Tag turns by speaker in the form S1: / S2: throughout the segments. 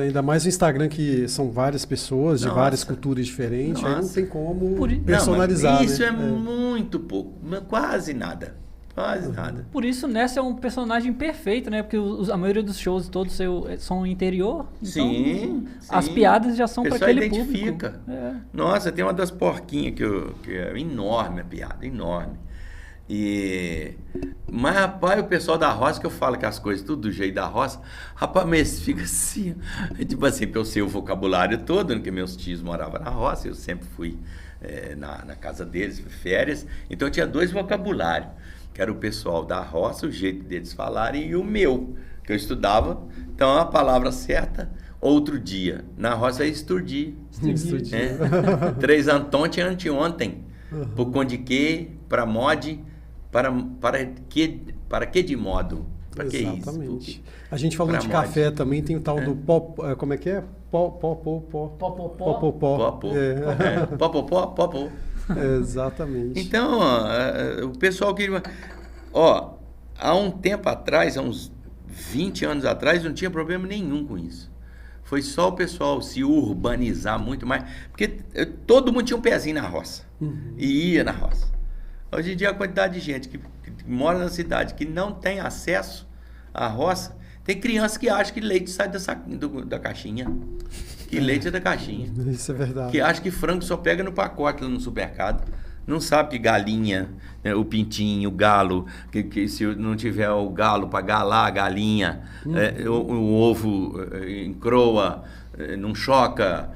S1: Ainda mais no Instagram, que são várias pessoas de várias
S2: Nossa.
S1: culturas diferentes, aí não
S2: Nossa.
S1: tem como
S3: Por i- Não,
S1: personalizar,
S2: Isso
S1: né?
S2: é muito pouco, quase nada. Quase nada.
S3: Por isso, Nessa é um personagem perfeito, né? Porque a maioria dos shows todos são interior. Então,
S2: Sim,
S3: as
S2: sim.
S3: piadas já são
S2: O
S3: para
S2: pessoal
S3: aquele
S2: identifica.
S3: público. É.
S2: Nossa, tem uma das porquinhas que é enorme a piada, enorme. Mas, rapaz, o pessoal da roça, que eu falo que as coisas tudo do jeito da roça, rapaz, mas fica assim, tipo assim, porque eu sei o vocabulário todo, né, porque meus tios moravam na roça, eu sempre fui na casa deles, férias, então eu tinha 2 vocabulários, que era o pessoal da roça, o jeito deles falarem, e o meu, que eu estudava, então a palavra certa, outro dia, na roça é esturdi.
S1: Esturdi.
S2: 3 Antonte anteontem, por conde que, para mod, para que de modo? Para que isso?
S1: Exatamente. A gente falou
S2: Pra
S1: de
S2: mod.
S1: café também, tem o tal do pó, como é que é? Pó.
S2: Popopó. Popopó.
S1: Exatamente.
S2: Então, o pessoal queria... Ó, há um tempo atrás, há uns 20 anos atrás, não tinha problema nenhum com isso. Foi só o pessoal se urbanizar muito mais, porque todo mundo tinha um pezinho na roça, e ia na roça. Hoje em dia, a quantidade de gente que mora na cidade, que não tem acesso à roça, tem criança que acha que leite sai da caixinha, que leite é da caixinha,
S1: Isso é verdade.
S2: que acha que frango só pega no pacote lá no supermercado. Não sabe que galinha, né, o pintinho, o galo, que se não tiver o galo para galar a galinha, o ovo encroa, não choca,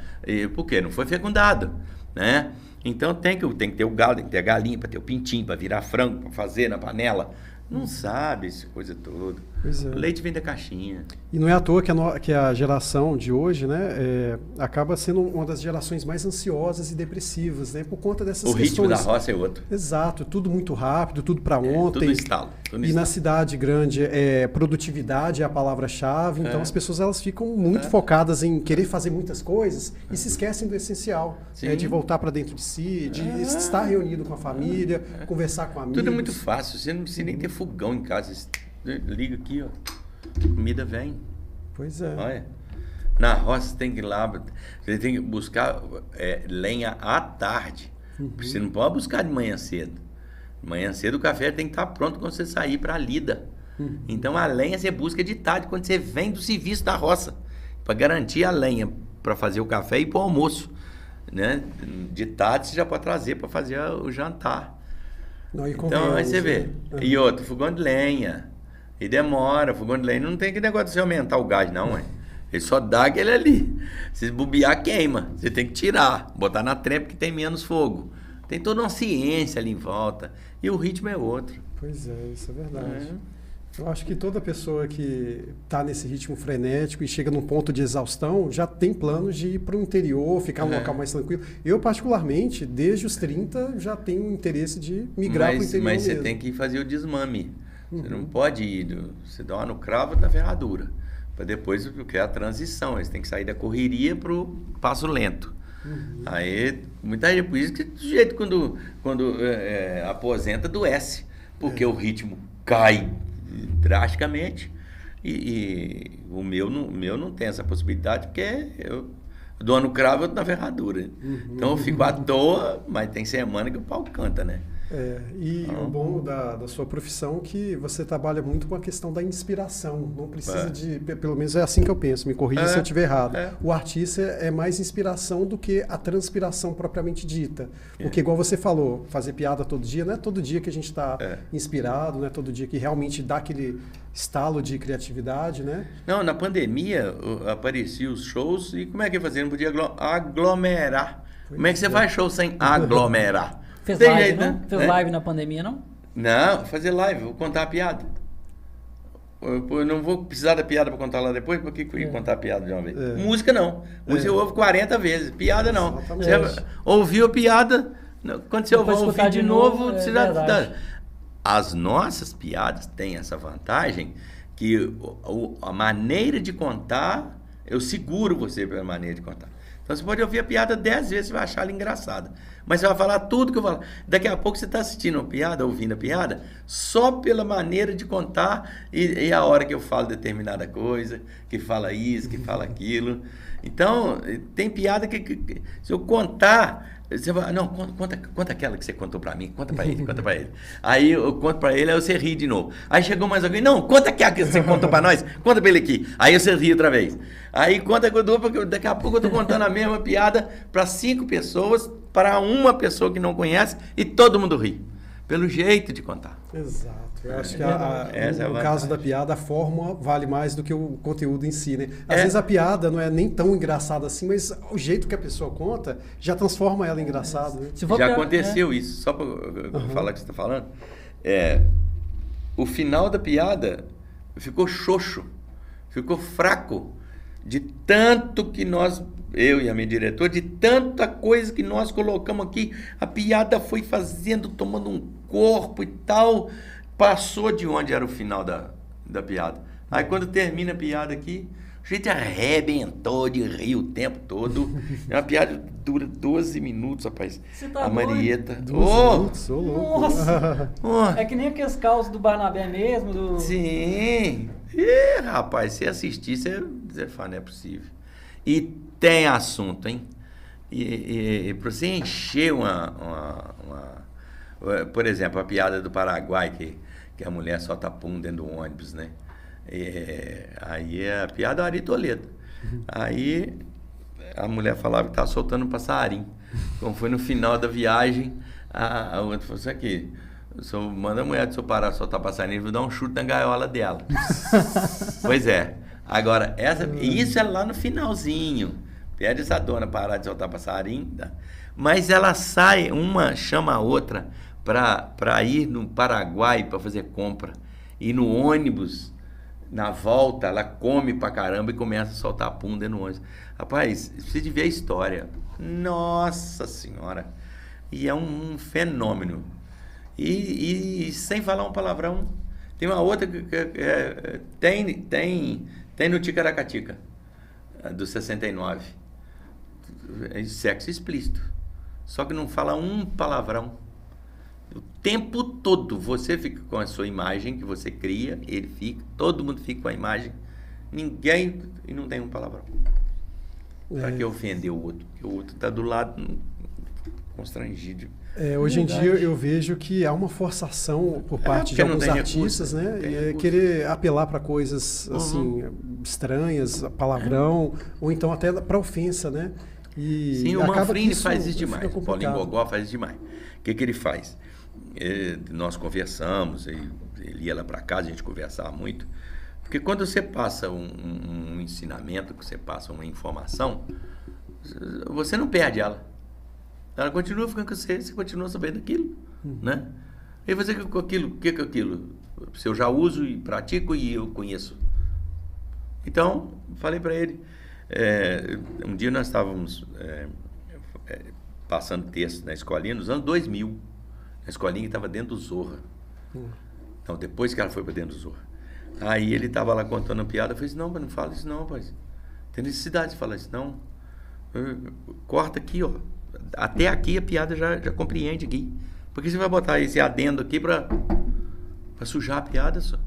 S2: por quê? Não foi fecundado, né? Então tem que ter o galo, tem que ter a galinha para ter o pintinho, para virar frango, para fazer na panela. Não sabe essa coisa toda.
S1: Pois é.
S2: O leite vem da caixinha.
S1: E não é à toa que a geração de hoje, né, acaba sendo uma das gerações mais ansiosas e depressivas, né, por conta dessas
S2: O ritmo
S1: questões.
S2: da roça é outro.
S1: Exato, tudo muito rápido, tudo para ontem.
S2: Tudo estalo.
S1: E na cidade grande, produtividade é a palavra-chave, então as pessoas elas ficam muito focadas em querer fazer muitas coisas e se esquecem do essencial, de voltar para dentro de si, de estar reunido com a família, conversar com amigos.
S2: Tudo é muito fácil, você não precisa nem ter fogão em casa. Você liga aqui, ó, a comida vem.
S1: Pois é.
S2: Olha, na roça você tem que ir lá, você tem que buscar lenha à tarde. Você não pode buscar de manhã cedo. De manhã cedo o café tem que estar pronto quando você sair para a lida. Então a lenha você busca de tarde, quando você vem do serviço da roça, para garantir a lenha para fazer o café e para o almoço. Né? De tarde você já pode trazer para fazer o jantar.
S1: Não, e
S2: Então aí você vê. E outro, fogão de lenha. E demora, fogão de lenha. Não tem que negócio de você aumentar o gás, não, ué. Ele só dá aquele ali. Se bobear, queima. Você tem que tirar, botar na trempa que tem menos fogo. Tem toda uma ciência ali em volta. E o ritmo é outro.
S1: Pois é, isso é verdade. Eu acho que toda pessoa que está nesse ritmo frenético e chega num ponto de exaustão já tem planos de ir para o interior, ficar num local mais tranquilo. Eu, particularmente, desde os 30, já tenho um interesse de migrar para o interior
S2: Mas você
S1: mesmo.
S2: tem que fazer o desmame. Você não pode ir, você dá uma no cravo da ferradura. Para depois, porque é a transição. Você tem que sair da correria para o passo lento. Aí, muita gente, por isso que do jeito quando aposenta, adoece. Porque o ritmo cai drasticamente e o meu não tem essa possibilidade, porque eu dou no cravo, eu dou na ferradura. Então eu fico à toa, mas tem semana que o pau canta, né?
S1: O bom da sua profissão é que você trabalha muito com a questão da inspiração. Não precisa pelo menos é assim que eu penso, me corrija se eu estiver errado. O artista é mais inspiração do que a transpiração propriamente dita. Porque igual você falou, fazer piada todo dia, não é todo dia que a gente está inspirado, não é todo dia que realmente dá aquele estalo de criatividade, né?
S2: Não, na pandemia apareciam os shows e como é que ia fazer? Não podia aglomerar. Como é que você faz show sem aglomerar?
S3: Fez
S2: Tem
S3: live,
S2: jeito,
S3: não?
S2: né?
S3: Fez live na pandemia, não?
S2: Não, fazer live, vou contar a piada. Eu não vou precisar da piada para contar lá depois, por que eu ia contar a piada de uma vez? Música não. Música eu ouvo 40 vezes, piada não. Você ouviu a piada, quando você vai ouvir de novo, você já... As nossas piadas têm essa vantagem que a maneira de contar, eu seguro você pela maneira de contar. Então Então você pode ouvir a piada 10 vezes e vai achar ela engraçada. Mas você vai falar tudo que eu falo. Daqui a pouco você está assistindo a piada, ouvindo a piada, só pela maneira de contar e a hora que eu falo determinada coisa, que fala isso, que fala aquilo. Então, tem piada que se eu contar, você vai, não, conta aquela que você contou pra mim, conta pra ele. Aí eu conto pra ele, aí você ri de novo. Aí chegou mais alguém, não, conta aquela que você contou pra nós, conta pra ele aqui. Aí você ri outra vez. Aí conta porque daqui a pouco eu tô contando a mesma piada pra 5 pessoas, para uma pessoa que não conhece e todo mundo ri. Pelo jeito de contar.
S1: Exato. Eu acho que no caso da piada, a forma vale mais do que o conteúdo em si, né? Às vezes a piada não é nem tão engraçada assim, mas o jeito que a pessoa conta já transforma ela em engraçada. Né?
S2: Já aconteceu isso, só para falar o que você está falando. O final da piada ficou xoxo, ficou fraco, de tanto que nós, eu e a minha diretora, de tanta coisa que nós colocamos aqui, a piada foi fazendo, tomando um corpo e tal, passou de onde era o final da piada. Aí quando termina a piada aqui, a gente arrebentou de rir o tempo todo. É uma piada que dura 12 minutos, rapaz.
S3: Você tá
S2: a Marieta.
S1: 12 minutos, sou louco.
S3: Nossa! É que nem aqueles causos do Barnabé mesmo.
S2: Sim. Rapaz, se assistir, você fala, não é possível. E tem assunto, hein? E para você encher por exemplo, a piada do Paraguai, que a mulher solta pum dentro do ônibus, né? Aí a piada é Ari Toledo. Aí a mulher falava que estava soltando um passarinho. Como foi no final da viagem, a outra falou: isso aqui, manda a mulher do seu parar de soltar passarinho, eu vou dar um chute na gaiola dela. Pois é. Agora, isso é lá no finalzinho. Pede essa dona parar de soltar passarinho. Tá? Mas ela sai, uma chama a outra para ir no Paraguai para fazer compra. E no ônibus, na volta, ela come pra caramba e começa a soltar pum dentro do ônibus. Rapaz, você devia ver a história. Nossa Senhora! E é um fenômeno. E sem falar um palavrão. Tem uma outra que tem no Ticaracatica, do 69. É sexo explícito. Só que não fala um palavrão. O tempo todo você fica com a sua imagem que você cria, ele fica, todo mundo fica com a imagem, ninguém, e não tem um palavrão. Para que ofender o outro? Porque o outro está do lado constrangido.
S1: Hoje em dia eu vejo que há uma forçação por parte de alguns artistas, né? Querer apelar para coisas assim estranhas, palavrão, ou então até para ofensa, né?
S2: Sim, o Manfrini faz isso demais. O Paulinho Gogó faz isso demais. O que ele faz? Nós conversamos, ele ia lá para casa, a gente conversava muito. Porque quando você passa um ensinamento, que você passa uma informação, você não perde ela. Ela continua ficando com você continua sabendo aquilo, né? E você com aquilo, o que é aquilo? Se eu já uso e pratico e eu conheço. Então, falei para ele, um dia nós estávamos passando texto na escolinha, nos anos 2000, a escolinha estava dentro do Zorra. Então, depois que ela foi para dentro do Zorra. Aí ele estava lá contando uma piada, eu falei assim, não, mas não fala isso não, rapaz. Tem necessidade de falar isso não. Corta aqui, ó. Até aqui a piada já compreende aqui. Por que você vai botar esse adendo aqui para sujar a piada só?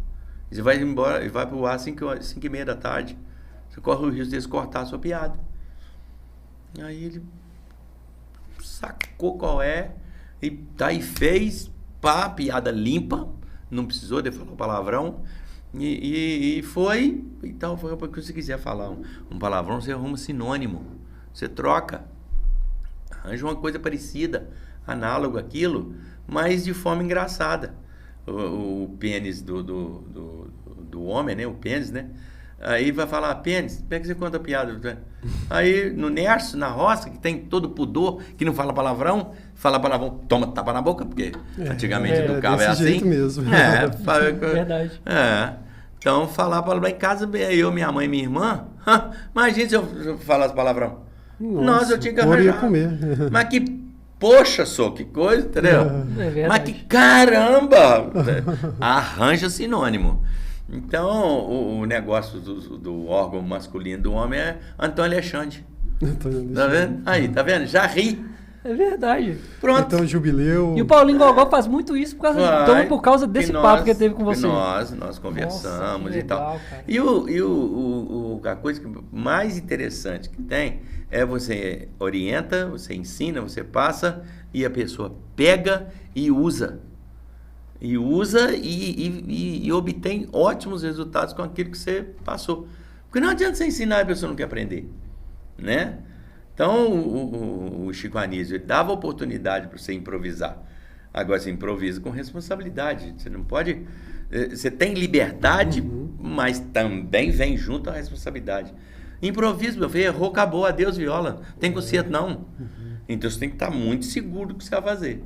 S2: Você vai embora e vai pro ar às 5h30 da tarde. Você corre o risco de cortar a sua piada. Aí ele sacou qual é e daí fez piada limpa, não precisou de falar o palavrão e foi. Então foi porque se você quiser falar um palavrão, você arruma sinônimo, você troca. Arranja uma coisa parecida, análogo àquilo, mas de forma engraçada. O pênis do homem, né? O pênis, né? Aí vai falar, pênis, como é que você conta a piada? Aí no Nerso, na roça, que tem todo pudor, que não fala palavrão, toma tapa na boca, porque antigamente educava
S1: desse
S2: assim.
S1: Jeito mesmo.
S3: Verdade.
S2: Então, falar palavrão em casa, eu, minha mãe e minha irmã, imagina se eu falasse palavrão. Nossa, eu tinha que arranjar.
S1: Comer.
S2: Mas que poxa, só que coisa, entendeu? Mas que caramba! Arranja sinônimo. Então, o negócio do órgão masculino do homem é Antônio Alexandre. Tá vendo? Aí, tá vendo? Já ri.
S3: É verdade.
S1: Pronto. Então, jubileu.
S3: E o Paulinho Gogó faz muito isso por causa desse papo que ele teve com você.
S2: Nós conversamos. Nossa, legal, e tal. Cara. A coisa mais interessante que tem é você orienta, você ensina, você passa e a pessoa pega e usa. E usa e obtém ótimos resultados com aquilo que você passou. Porque não adianta você ensinar e a pessoa não quer aprender, né? Então, o Chico Anísio dava oportunidade para você improvisar. Agora, você improvisa com responsabilidade. Você não pode... Você tem liberdade, mas também vem junto a responsabilidade. Improviso, meu filho, errou, acabou, adeus, viola. Não tem conserto, não. Então, você tem que estar muito seguro do que você vai fazer.